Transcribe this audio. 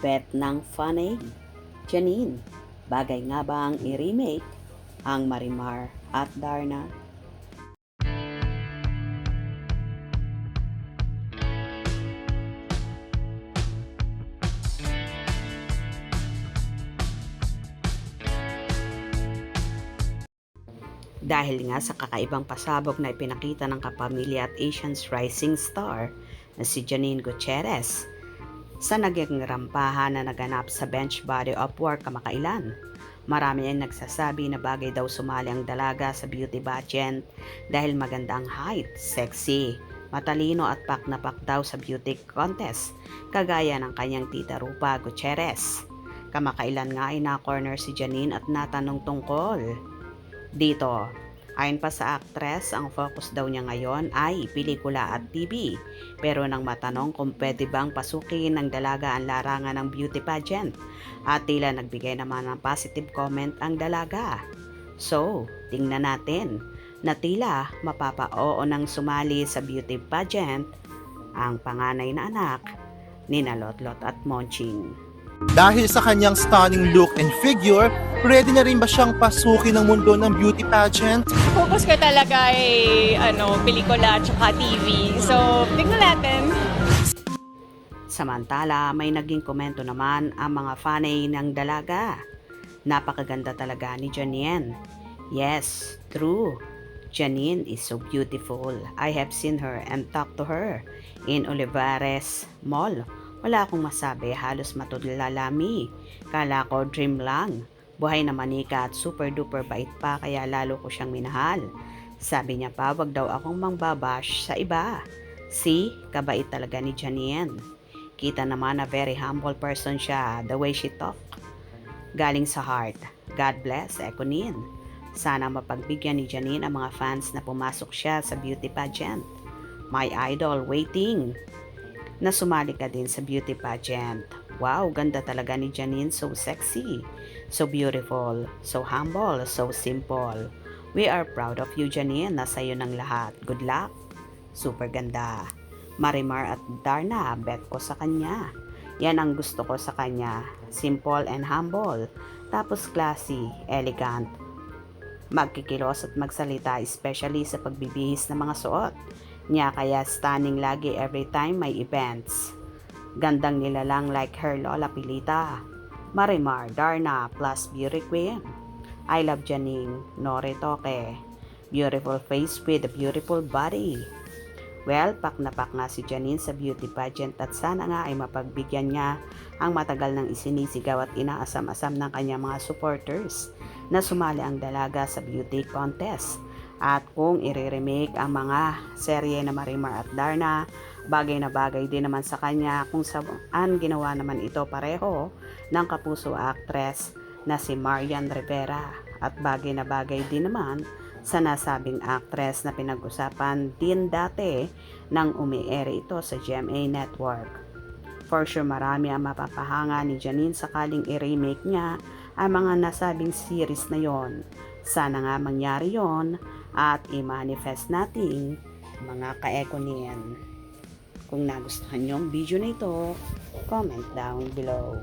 Bet ng Fanny, Janine, bagay nga ba ang i-remake ang Marimar at Darna? Dahil nga sa kakaibang pasabog na ipinakita ng kapamilya at Asian's rising star na si Janine Gutierrez sa naging rampahan na naganap sa bench body of work kamakailan. Marami ang nagsasabi na bagay daw sumali ang dalaga sa beauty pageant dahil maganda ang height, sexy, matalino at pak na pak daw sa beauty contest, kagaya ng kanyang tita Rupa Gutierrez. Kamakailan nga ay na-corner si Janine at natanong tungkol dito. Ayon pa sa actress, ang focus daw niya ngayon ay pelikula at TV. Pero nang matanong kung pwede bang pasukin ng dalaga ang larangan ng beauty pageant, at tila nagbigay naman ng positive comment ang dalaga. So, tingnan natin na tila mapapa-oo nang sumali sa beauty pageant ang panganay na anak ni Lotlot at Monching. Dahil sa kanyang stunning look and figure, ready na rin ba siyang pasukin ng mundo ng beauty pageant? Focus ko talaga ay pelikula at saka TV. So, tingnan natin. Samantala, may naging komento naman ang mga fanay ng dalaga. Napakaganda talaga ni Janine. Yes, true. Janine is so beautiful. I have seen her and talked to her in Olivares Mall. Wala akong masabi, halos matullalami. Kala ko dream lang. Buhay na manika at super duper bait pa kaya lalo ko siyang minahal. Sabi niya pa, wag daw akong mangbabash sa iba. See, kabait talaga ni Janine. Kita naman na very humble person siya, the way she talk. Galing sa heart. God bless, Ekonin. Sana mapagbigyan ni Janine ang mga fans na pumasok siya sa beauty pageant. My idol waiting na sumali ka din sa beauty pageant. Wow, ganda talaga ni Janine, so sexy, so beautiful, so humble, so simple. We are proud of you, Janine. Nasa iyo ng lahat. Good luck. Super ganda. Marimar at Darna, bet ko sa kanya. Yan ang gusto ko sa kanya. Simple and humble. Tapos classy, elegant. Magkikilos at magsalita, especially sa pagbibihis ng mga suot niya, kaya stunning lagi every time may events. Gandang nilalang like her Lola Pilita. Marimar, Darna, plus beauty queen. I love Janine, no retoke. Beautiful face with a beautiful body. Well, pak na pak nga si Janine sa beauty pageant at sana nga ay mapagbigyan niya ang matagal nang isinisigaw at inaasam-asam ng kanyang mga supporters na sumali ang dalaga sa beauty contest. At kung i-remake ang mga serye na Marimar at Darna, bagay na bagay din naman sa kanya kung saan ginawa naman ito pareho ng kapuso actress na si Marian Rivera. At bagay na bagay din naman sa nasabing actress na pinag-usapan din dati nang umi-air ito sa GMA Network. For sure marami ang mapapahanga ni Janine sakaling i-remake niya ang mga nasabing series na yon. Sana nga mangyari yon at i-manifest natin mga ka-Ekonin. Kung nagustuhan nyo ang video na ito, comment down below.